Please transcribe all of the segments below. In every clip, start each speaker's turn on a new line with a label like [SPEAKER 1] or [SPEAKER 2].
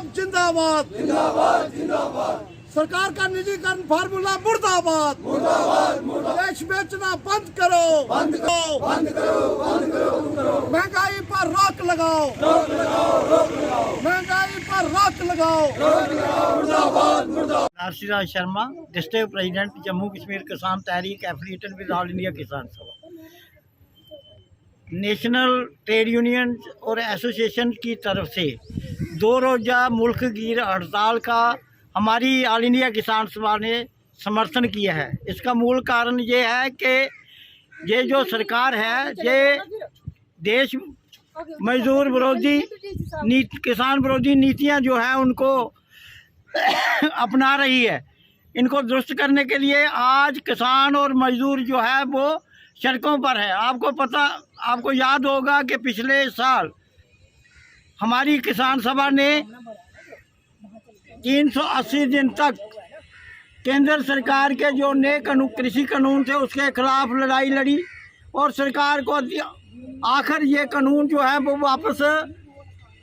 [SPEAKER 1] इंकलाब जिंदाबाद जिंदाबाद जिंदाबाद। सरकार का निजीकरण फार्मूला मुर्दाबाद मुर्दाबाद मुर्दाबाद। देश बेचना बंद करो बंद करो बंद करो बंद करो। महंगाई पर रोक लगाओ रोक लगाओ रोक लगाओ। महंगाई पर रोक लगाओ रोक लगाओ। मुर्दाबाद मुर्दाबाद।
[SPEAKER 2] आशीराज शर्मा, डिस्ट्रिक्ट प्रेसिडेंट जम्मू कश्मीर किसान तहरीक एफिलिएटेड विद ऑल इंडिया किसान सभा। नेशनल ट्रेड यूनियन और एसोसिएशन की तरफ से 2 रोज़ा मुल्क गिर हड़ताल का हमारी ऑल इंडिया किसान सभा ने समर्थन किया है। इसका मूल कारण ये है कि ये जो सरकार है ये देश मजदूर विरोधी किसान विरोधी नीतियां जो है उनको अपना रही है। इनको दुरुस्त करने के लिए आज किसान और मजदूर जो है वो सड़कों पर है। आपको याद होगा कि पिछले साल हमारी किसान सभा ने 380 दिन तक केंद्र सरकार के जो नए कृषि कानून थे उसके खिलाफ लड़ाई लड़ी और सरकार को आखिर ये कानून जो है वो वापस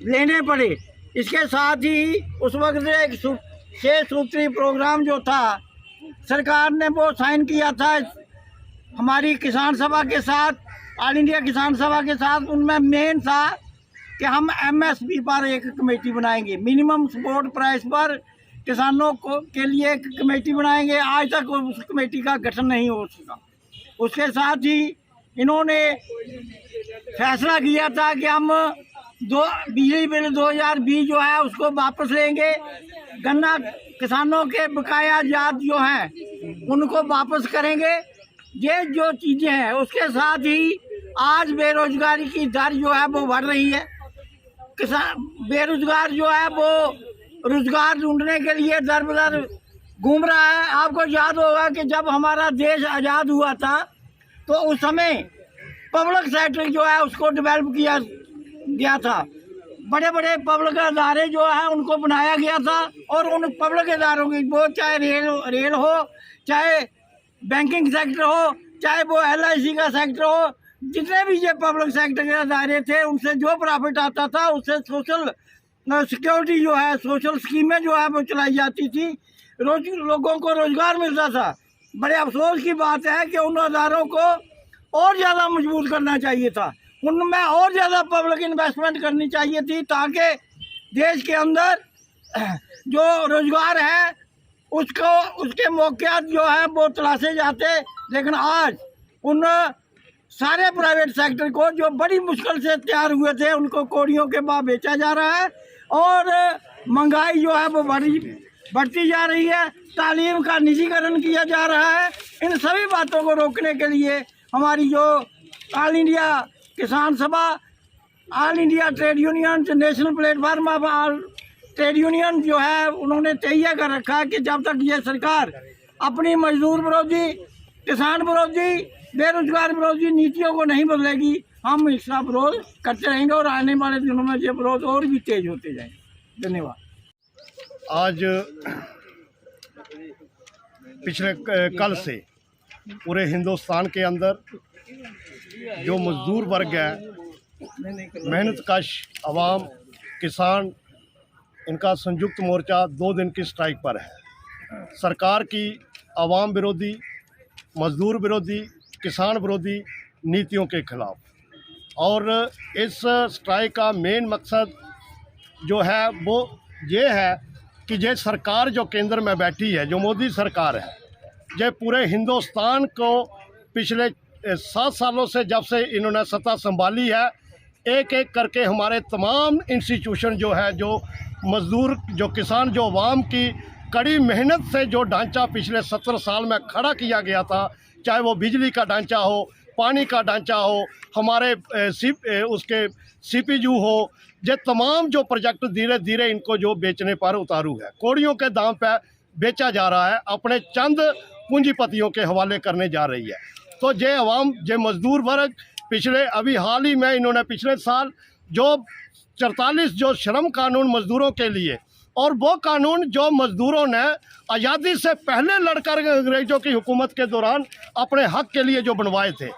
[SPEAKER 2] लेने पड़े। इसके साथ ही उस वक्त एक 6 सूत्री प्रोग्राम जो था सरकार ने वो साइन किया था हमारी किसान सभा के साथ, ऑल इंडिया किसान सभा के साथ। उनमें मेन था कि हम MSP पर एक कमेटी बनाएंगे, मिनिमम सपोर्ट प्राइस पर किसानों के लिए एक कमेटी बनाएंगे। आज तक उस कमेटी का गठन नहीं हो सका। उसके साथ ही इन्होंने फैसला किया था कि हम बिजली बिल 2020 जो है उसको वापस लेंगे। गन्ना किसानों के बकाया जात जो हैं उनको वापस करेंगे। ये जो चीज़ें हैं उसके साथ ही आज बेरोजगारी की दर जो है वो बढ़ रही है। किसान बेरोजगार जो है वो रोजगार ढूंढने के लिए दर बदर घूम रहा है। आपको याद होगा कि जब हमारा देश आज़ाद हुआ था तो उस समय पब्लिक सेक्टर जो है उसको डेवलप किया गया था। बड़े बड़े पब्लिक अदारे जो है उनको बनाया गया था और उन पब्लिक अदारों की वो चाहे रेल हो, चाहे बैंकिंग सेक्टर हो, चाहे वो LIC का सेक्टर हो, जितने भी ये पब्लिक सेक्टर के अदारे थे उनसे जो प्रॉफिट आता था उससे सोशल सिक्योरिटी जो है, सोशल स्कीमें जो है वो चलाई जाती थी। लोगों को रोजगार मिलता था। बड़े अफसोस की बात है कि उन अदारों को और ज़्यादा मजबूत करना चाहिए था, उनमें और ज़्यादा पब्लिक इन्वेस्टमेंट करनी चाहिए थी ताकि देश के अंदर जो रोजगार है उसके मौके जो है वो तलाशे जाते। लेकिन आज उन सारे प्राइवेट सेक्टर को जो बड़ी मुश्किल से तैयार हुए थे उनको कोड़ियों के भाव बेचा जा रहा है और महंगाई जो है वो बढ़ती जा रही है। तालीम का निजीकरण किया जा रहा है। इन सभी बातों को रोकने के लिए हमारी जो ऑल इंडिया किसान सभा, all India trade union, national platform of all trade union जो है उन्होंने तय कर रखा है कि जब तक ये सरकार अपनी मजदूर विरोधी, किसान विरोधी, बेरोजगार विरोधी नीतियों को नहीं बदलेगी हम इसका विरोध करते रहेंगे और आने वाले दिनों में ये विरोध और भी तेज होते जाएंगे। धन्यवाद।
[SPEAKER 3] आज पिछले कल से पूरे हिंदुस्तान के अंदर जो मजदूर वर्ग है, मेहनतकश आवाम, किसान, इनका संयुक्त मोर्चा 2 दिन की स्ट्राइक पर है। सरकार की आवाम विरोधी, मजदूर विरोधी, किसान विरोधी नीतियों के खिलाफ। और इस स्ट्राइक का मेन मकसद जो है वो ये है कि ये सरकार जो केंद्र में बैठी है, जो मोदी सरकार है, ये पूरे हिंदुस्तान को पिछले 7 सालों से जब से इन्होंने सत्ता संभाली है, एक एक करके हमारे तमाम इंस्टीट्यूशन जो है, जो मज़दूर, जो किसान, जो अवाम की कड़ी मेहनत से जो ढांचा पिछले 70 साल में खड़ा किया गया था, चाहे वो बिजली का ढांचा हो, पानी का ढांचा हो, हमारे उसके CPU हो, ये तमाम जो प्रोजेक्ट धीरे धीरे इनको जो बेचने पर उतारू है, कोड़ियों के दाम पर बेचा जा रहा है, अपने चंद पूंजीपतियों के हवाले करने जा रही है। तो ये अवाम, ये मजदूर वर्ग पिछले अभी हाल ही में इन्होंने पिछले साल जो 44 जो श्रम कानून मजदूरों के लिए, और वो कानून जो मजदूरों ने आज़ादी से पहले लड़कर अंग्रेज़ों की हुकूमत के दौरान अपने हक के लिए जो बनवाए थे,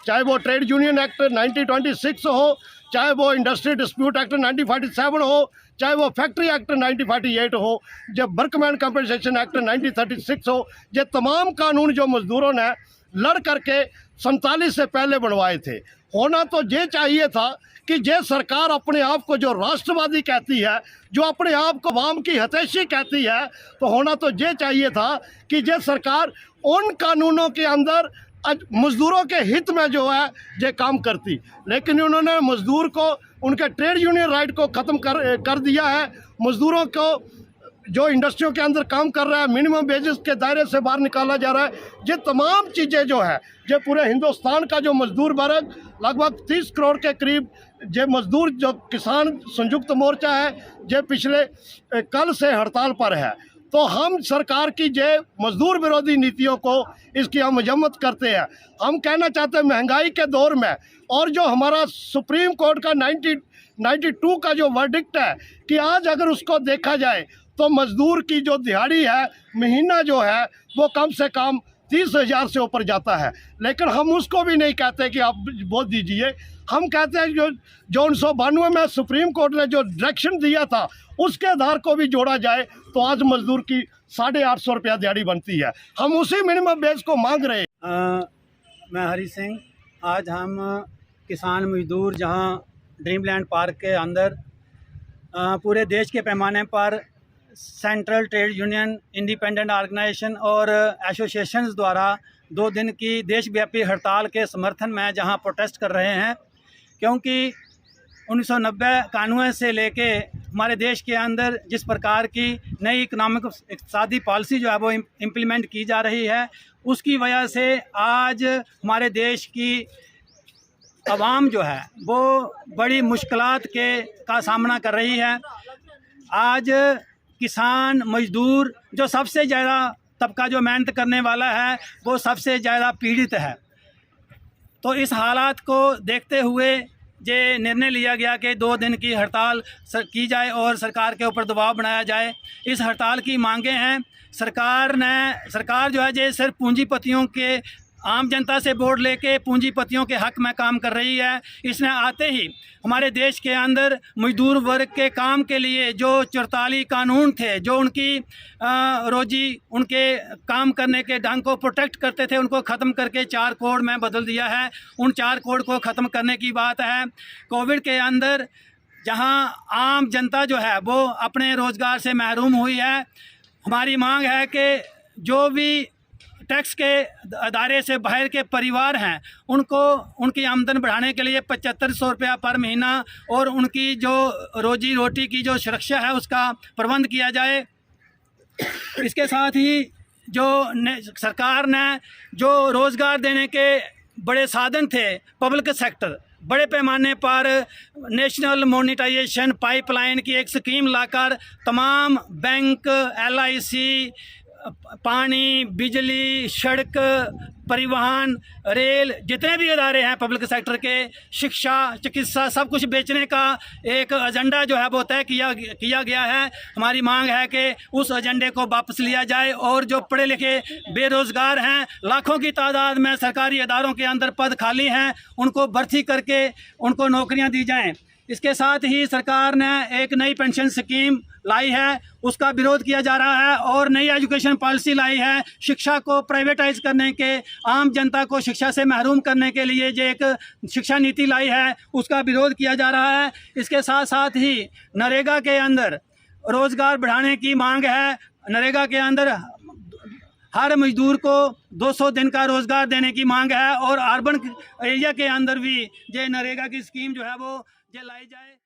[SPEAKER 3] चाहे वो ट्रेड यूनियन एक्ट 1926 हो, चाहे वो इंडस्ट्री डिस्प्यूट एक्ट 1947 हो, चाहे वो फैक्ट्री एक्ट 1948 हो, जब वर्कमैन कंपनसेशन एक्ट 1936 हो, ये तमाम कानून जो मजदूरों ने लड़ करके 47 से पहले बनवाए थे। होना तो ये चाहिए था कि ये सरकार अपने आप को जो राष्ट्रवादी कहती है, जो अपने आप को अवाम की हितैषी कहती है, तो होना तो ये चाहिए था कि ये सरकार उन कानूनों के अंदर मजदूरों के हित में जो है ये काम करती। लेकिन उन्होंने मजदूर को, उनके ट्रेड यूनियन राइट को ख़त्म कर दिया है। मजदूरों को जो इंडस्ट्रियों के अंदर काम कर रहा है मिनिमम वेजेस के दायरे से बाहर निकाला जा रहा है। ये तमाम चीज़ें जो है, ये पूरे हिंदुस्तान का जो मजदूर वर्ग लगभग 30 करोड़ के करीब ये मजदूर जो किसान संयुक्त मोर्चा है, ये पिछले कल से हड़ताल पर है। तो हम सरकार की ये मजदूर विरोधी नीतियों को इसकी हम मजम्मत करते हैं। हम कहना चाहते हैं महंगाई के दौर में, और जो हमारा सुप्रीम कोर्ट का 1992 का जो वर्डिक्ट है कि आज अगर उसको देखा जाए तो मजदूर की जो दिहाड़ी है, महीना जो है वो कम से कम 30,000 से ऊपर जाता है। लेकिन हम उसको भी नहीं कहते कि आप बोल दीजिए। हम कहते हैं जो 1992 में सुप्रीम कोर्ट ने जो डायरेक्शन दिया था उसके आधार को भी जोड़ा जाए तो आज मजदूर की 850 रुपया दिहाड़ी बनती है। हम उसी मिनिमम वेज को मांग रहे हैं।
[SPEAKER 4] मैं हरी सिंह, आज हम किसान मजदूर जहां ड्रीमलैंड पार्क के अंदर पूरे देश के पैमाने पर central trade union, independent organisation और एसोसिएशंस द्वारा 2 दिन की देशव्यापी हड़ताल के समर्थन में जहां प्रोटेस्ट कर रहे हैं, क्योंकि 1990 से लेके हमारे देश के अंदर जिस प्रकार की नई इकतसादी पॉलिसी जो है वो इम्प्लीमेंट की जा रही है, उसकी वजह से आज हमारे देश की आवाम जो है वो बड़ी मुश्किलात का सामना कर रही है। आज किसान मजदूर जो सबसे ज़्यादा तबका जो मेहनत करने वाला है वो सबसे ज़्यादा पीड़ित है। तो इस हालात को देखते हुए ये निर्णय लिया गया कि 2 दिन की हड़ताल की जाए और सरकार के ऊपर दबाव बनाया जाए। इस हड़ताल की मांगें हैं, सरकार जो है ये सिर्फ पूंजीपतियों के, आम जनता से वोट लेके पूंजीपतियों के हक में काम कर रही है। इसने आते ही हमारे देश के अंदर मजदूर वर्ग के काम के लिए जो 44 कानून थे, जो उनकी रोजी, उनके काम करने के ढंग को प्रोटेक्ट करते थे, उनको ख़त्म करके 4 कोड में बदल दिया है। उन 4 कोड को ख़त्म करने की बात है। कोविड के अंदर जहां आम जनता जो है वो अपने रोज़गार से महरूम हुई है, हमारी मांग है कि जो भी टैक्स के अदारे से बाहर के परिवार हैं उनको उनकी आमदन बढ़ाने के लिए 7500 रुपया पर महीना और उनकी जो रोजी रोटी की जो सुरक्षा है उसका प्रबंध किया जाए। इसके साथ ही जो सरकार ने जो रोज़गार देने के बड़े साधन थे, पब्लिक सेक्टर बड़े पैमाने पर नेशनल मोनेटाइजेशन पाइपलाइन की एक स्कीम लाकर तमाम बैंक, LIC, पानी, बिजली, सड़क, परिवहन, रेल, जितने भी इदारे हैं पब्लिक सेक्टर के, शिक्षा, चिकित्सा, सब कुछ बेचने का एक एजेंडा जो है वो तय किया गया है। हमारी मांग है कि उस एजेंडे को वापस लिया जाए और जो पढ़े लिखे बेरोज़गार हैं, लाखों की तादाद में सरकारी इदारों के अंदर पद खाली हैं, उनको भर्ती करके उनको नौकरियां दी जाएं। इसके साथ ही सरकार ने एक नई पेंशन स्कीम लाई है, उसका विरोध किया जा रहा है, और नई एजुकेशन पॉलिसी लाई है, शिक्षा को प्राइवेटाइज करने के, आम जनता को शिक्षा से महरूम करने के लिए जो एक शिक्षा नीति लाई है उसका विरोध किया जा रहा है। इसके साथ साथ ही नरेगा के अंदर रोज़गार बढ़ाने की मांग है। नरेगा के अंदर हर मजदूर को 200 दिन का रोज़गार देने की मांग है और अर्बन एरिया के अंदर भी ये नरेगा की स्कीम जो है वो लाई जाए।